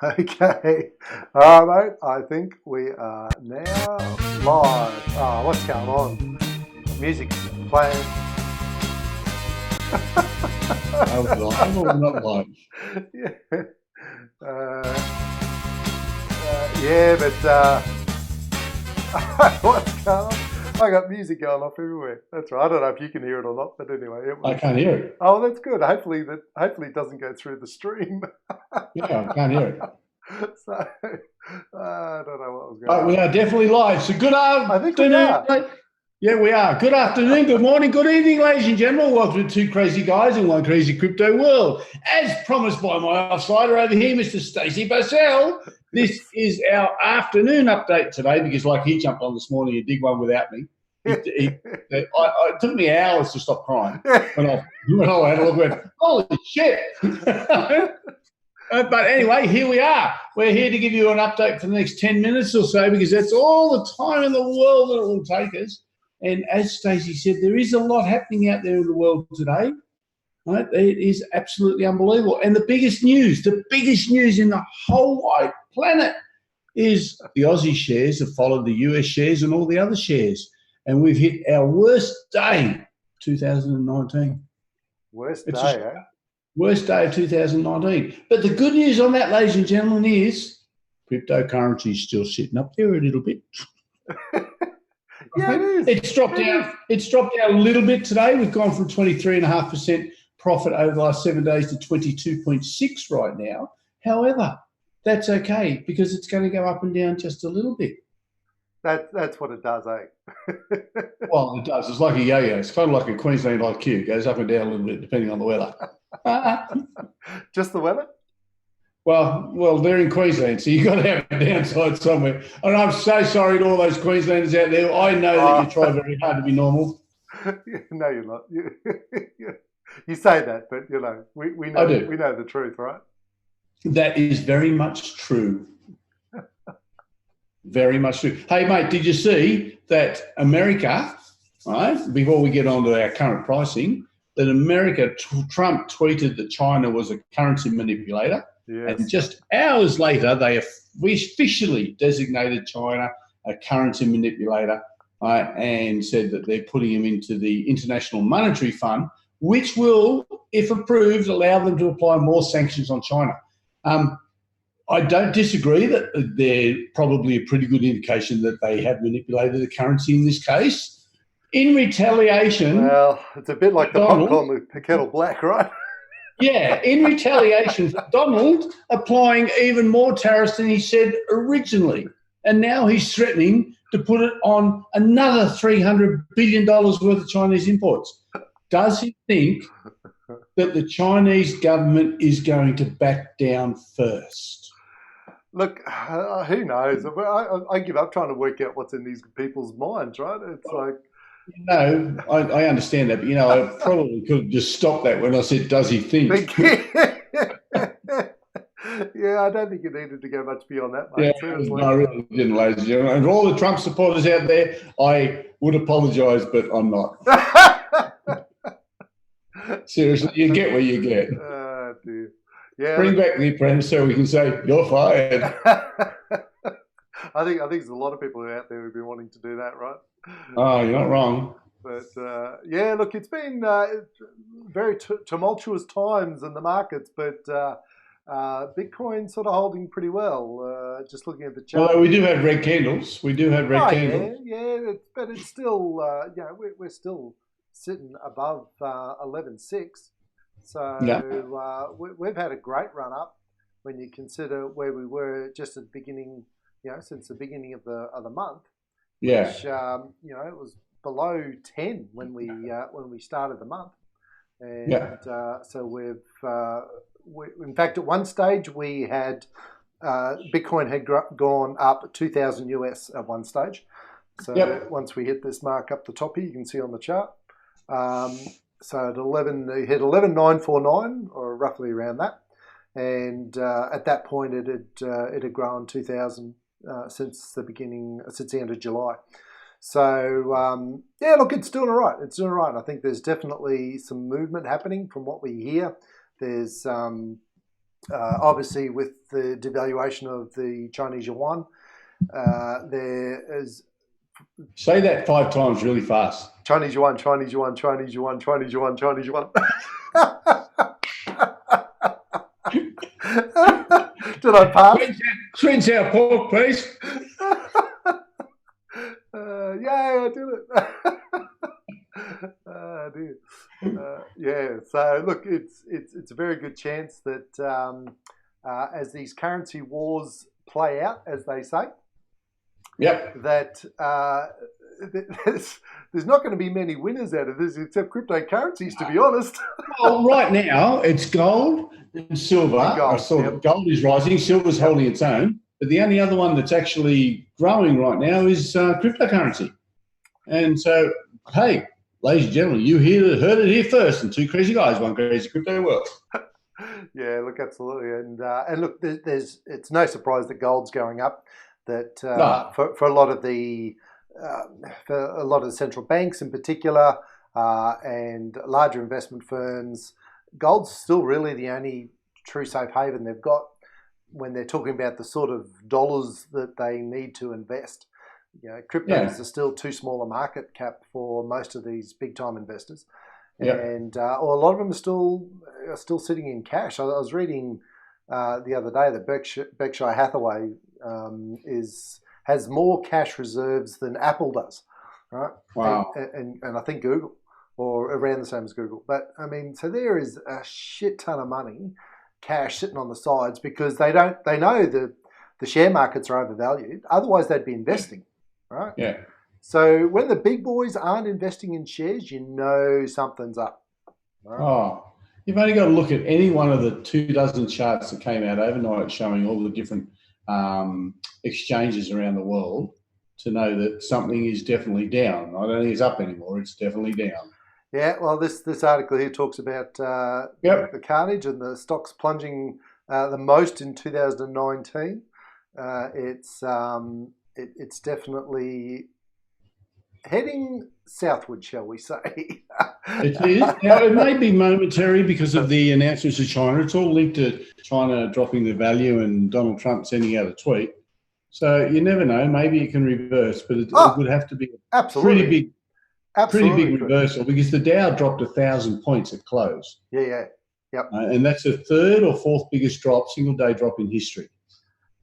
Okay. All right, mate. I think we are now live. Oh, what's going on? Music's playing. Are we live or not live? Yeah. Yeah, but what's going on? I got music going off everywhere. That's right. I don't know if you can hear it or not, but anyway, it I was. can't hear it. Oh, that's good. Hopefully it doesn't go through the stream. Yeah, I can't hear it. So I don't know what was going But we on. are definitely live. So good I think we afternoon. are. Yeah, we are. Good afternoon, good morning, good evening, ladies and gentlemen. Welcome to Two Crazy Guys in One Crazy Crypto World. As promised by my offsider over here, Mr. Stacey Basel, this is our afternoon update today because, like, he jumped on this morning and did one without me. It took me hours to stop crying when I had a look and went, holy shit. But anyway, here we are. We're here to give you an update for the next 10 minutes or so because that's all the time in the world that it will take us. And as Stacey said, there is a lot happening out there in the world today. Right? It is absolutely unbelievable. And the biggest news in the whole wide planet is the Aussie shares have followed the US shares and all the other shares. And we've hit our worst day, 2019. Worst day, eh? Worst day of 2019. But the good news on that, ladies and gentlemen, is cryptocurrency is still sitting up there a little bit. Yeah, it is. It's dropped down. It's dropped down a little bit today. We've gone from 23.5% profit over the last 7 days to 22.6 right now. However, that's okay because it's going to go up and down just a little bit. That's what it does, eh? Well, it does. It's like a yo-yo. It's kind of like a Queensland IQ. It goes up and down a little bit depending on the weather. Just the weather? Well, they're in Queensland, so you've got to have a downside somewhere. And I'm so sorry to all those Queenslanders out there. I know that you try very hard to be normal. No, you're not. You say that, but we know. I do. We know the truth, right? That is very much true. Very much true. Hey, mate, did you see that America, right, before we get on to our current pricing, that Trump tweeted that China was a currency manipulator? Yes. And just hours later, we officially designated China a currency manipulator and said that they're putting him into the International Monetary Fund, which will, if approved, allow them to apply more sanctions on China. I don't disagree that they're probably a pretty good indication that they have manipulated the currency in this case. In retaliation... Well, it's a bit like the popcorn with the kettle black, right? Yeah, in retaliation for Donald applying even more tariffs than he said originally. And now he's threatening to put it on another $300 billion worth of Chinese imports. Does he think that the Chinese government is going to back down first? Look, who knows? I give up trying to work out what's in these people's minds, right? It's like... No, I understand that, but, I probably could have just stopped that when I said, does he think? Yeah, I don't think you needed to go much beyond that, mate. Yeah, seriously. No, I really didn't, ladies and gentlemen. And for all the Trump supporters out there, I would apologise, but I'm not. Seriously, you get what you get. Oh, dear. Yeah, Bring back the apprentice so we can say, you're fired. I think there's a lot of people out there who've been wanting to do that, right? Oh, you're not wrong. But yeah, look, it's been very tumultuous times in the markets, but Bitcoin sort of holding pretty well. Just looking at the chart. Well, we do have red candles. Candles. Yeah, but it's still, we're still sitting above 11.6. So yeah. We've had a great run up when you consider where we were just at the beginning, since the beginning of the month. Yeah. Which, it was below 10 when we started the month. And so in fact, at one stage we had, Bitcoin had gone up 2,000 US at one stage. So once we hit this mark up the top here, you can see on the chart. So at 11, it hit 11,949 or roughly around that. And at that point it had grown 2,000 since the end of July. So look, it's doing all right. It's doing all right. I think there's definitely some movement happening from what we hear. There's obviously, with the devaluation of the Chinese yuan, there is. Say that 5 times really fast. Chinese yuan, Chinese yuan, Chinese yuan, Chinese yuan, Chinese yuan. Did I pass? Twins out pork, please. Yeah, I did it. Yeah. So look, it's a very good chance that as these currency wars play out, as they say, yep, that there's not going to be many winners out of this except cryptocurrencies, to be honest. Well, right now it's gold and silver. Gold is rising, silver's holding its own. But the only other one that's actually growing right now is cryptocurrency. And so, hey, ladies and gentlemen, you heard it here first. And 2 crazy guys, 1 crazy crypto world. Yeah, look, absolutely. And look, it's no surprise that gold's going up. That for a lot of the central banks in particular and larger investment firms, gold's still really the only true safe haven they've got when they're talking about the sort of dollars that they need to invest. You know, cryptos are still too small a market cap for most of these big time investors, and a lot of them are still sitting in cash. I was reading the other day that Berkshire Hathaway has more cash reserves than Apple does, right? Wow. And I think Google, or around the same as Google. But I mean, so there is a shit ton of money, cash sitting on the sides, because they know the share markets are overvalued. Otherwise, they'd be investing, right? Yeah. So when the big boys aren't investing in shares, you know something's up. Right? Oh, you've only got to look at any one of the 24 charts that came out overnight showing all the different exchanges around the world to know that something is definitely down. I don't think it's up anymore. It's definitely down. Yeah, well, this article here talks about the carnage and the stocks plunging the most in 2019. It's definitely heading southward, shall we say? It is. Now, it may be momentary because of the announcements of China. It's all linked to China dropping the value and Donald Trump sending out a tweet. So you never know. Maybe it can reverse, but it would have to be a pretty big reversal, because the Dow dropped 1,000 points at close. Yeah. Yep. And that's the 3rd or 4th biggest single day drop in history.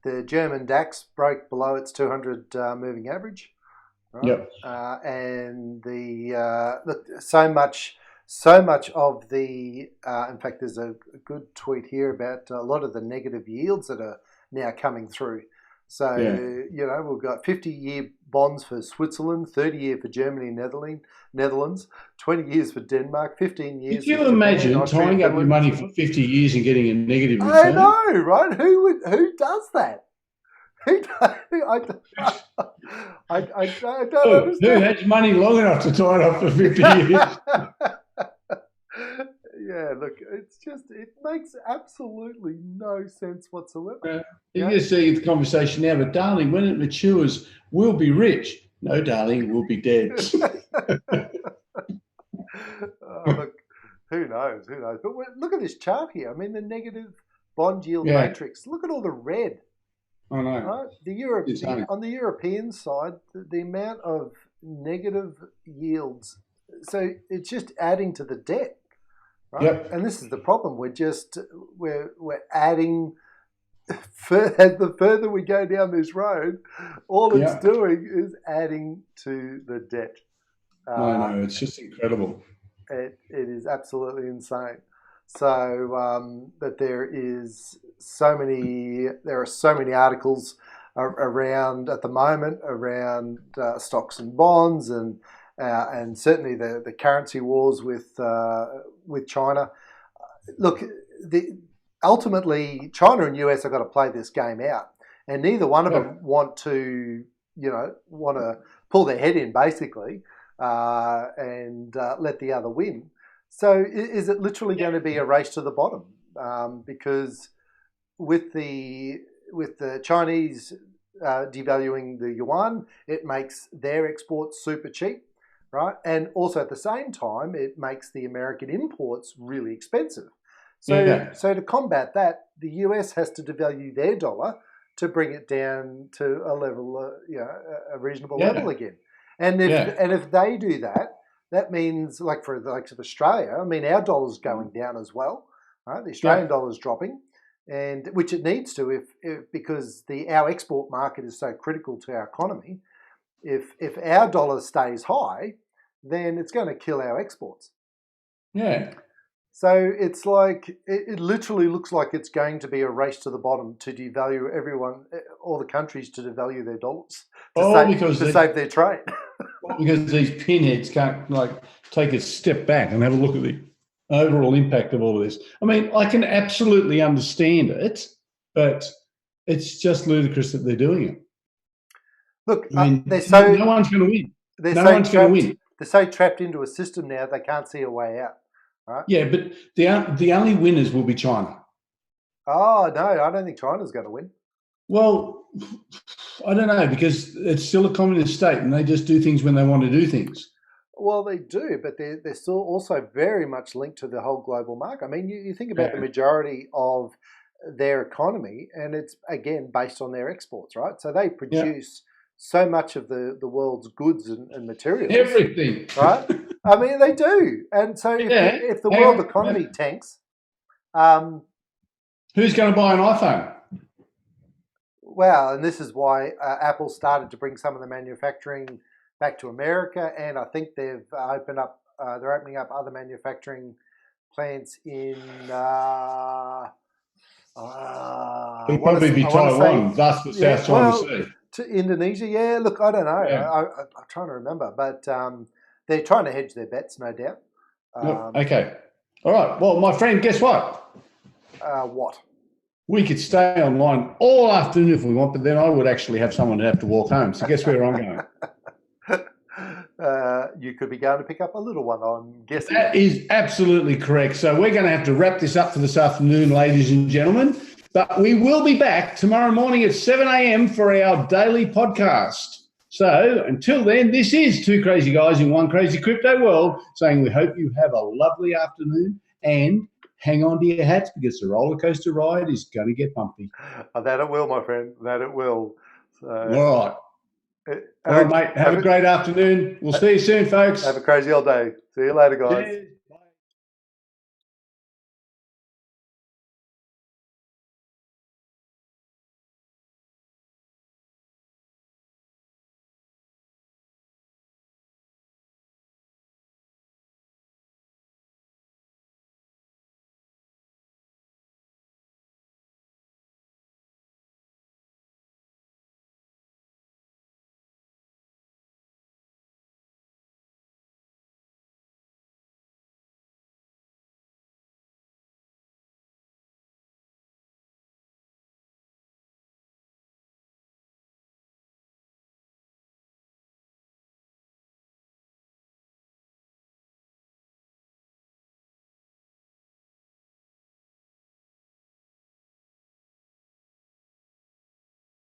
The German DAX broke below its 200 moving average. Right? Yep. And so much of the. In fact, there's a good tweet here about a lot of the negative yields that are now coming through. So, we've got 50-year bonds for Switzerland, 30-year for Germany and Netherlands, 20 years for Denmark, 15 years. Could you imagine tying up your money for 50 years and getting a negative return? I know, right? Who does that? I don't understand. Who has money long enough to tie it up for 50 years? Yeah, look, it makes absolutely no sense whatsoever. You just see the conversation now, but darling, when it matures, we'll be rich. No, darling, we'll be dead. Look, who knows? But look at this chart here. I mean, the negative bond yield matrix. Look at all the red. I know. Right? On the European side, the amount of negative yields, so it's just adding to the debt. Right? Yep. And this is the problem. We're adding. The further we go down this road, all it's doing is adding to the debt. I know, it's just incredible. It is absolutely insane. So, but there are so many articles around at the moment around stocks and bonds and certainly the currency wars with China. Look, ultimately, China and US have got to play this game out, and neither one of them want to pull their head in basically and let the other win. So, is it literally going to be a race to the bottom? Because with the Chinese devaluing the yuan, it makes their exports super cheap, right? And also at the same time, it makes the American imports really expensive. So to combat that, the US has to devalue their dollar to bring it down to a level, a reasonable level again. And if they do that, that means, like for the likes of Australia, I mean, our dollar's going down as well, right? The Australian dollar's dropping, and which it needs to, because our export market is so critical to our economy. If our dollar stays high, then it's going to kill our exports. Yeah. So it's like, it literally looks like it's going to be a race to the bottom to devalue all the countries to devalue their dollars to save their trade. Because these pinheads can't take a step back and have a look at the overall impact of all of this. I mean, I can absolutely understand it, but it's just ludicrous that they're doing it. Look, I mean, no one's going to win. No one's going to win. They're so trapped into a system now they can't see a way out. Right? Yeah, but the only winners will be China. Oh, no, I don't think China's going to win. Well, I don't know, because it's still a communist state and they just do things when they want to do things. Well, they do, but they're still also very much linked to the whole global market. I mean, you think about the majority of their economy, and it's, again, based on their exports, right? So they produce so much of the world's goods and materials. Everything. Right? I mean, they do. And so if the world economy tanks... who's going to buy an iPhone? Well, and this is why Apple started to bring some of the manufacturing back to America, and I think they've opened up. They're opening up other manufacturing plants in. It'll probably be Taiwan, thus the South China Sea. To Indonesia, look, I don't know. I'm trying to remember, but they're trying to hedge their bets, no doubt. Okay, all right. Well, my friend, guess what? What? We could stay online all afternoon if we want, but then I would actually have someone who'd have to walk home. So guess where I'm going? You could be going to pick up a little one, I'm guessing. That is absolutely correct. So we're going to have to wrap this up for this afternoon, ladies and gentlemen. But we will be back tomorrow morning at 7 a.m. for our daily podcast. So until then, this is Two Crazy Guys in One Crazy Crypto World saying we hope you have a lovely afternoon and hang on to your hats because the roller coaster ride is going to get bumpy. That it will, my friend. That it will. So, all right, mate. Have a great afternoon. We'll see you soon, folks. Have a crazy old day. See you later, guys. Cheers.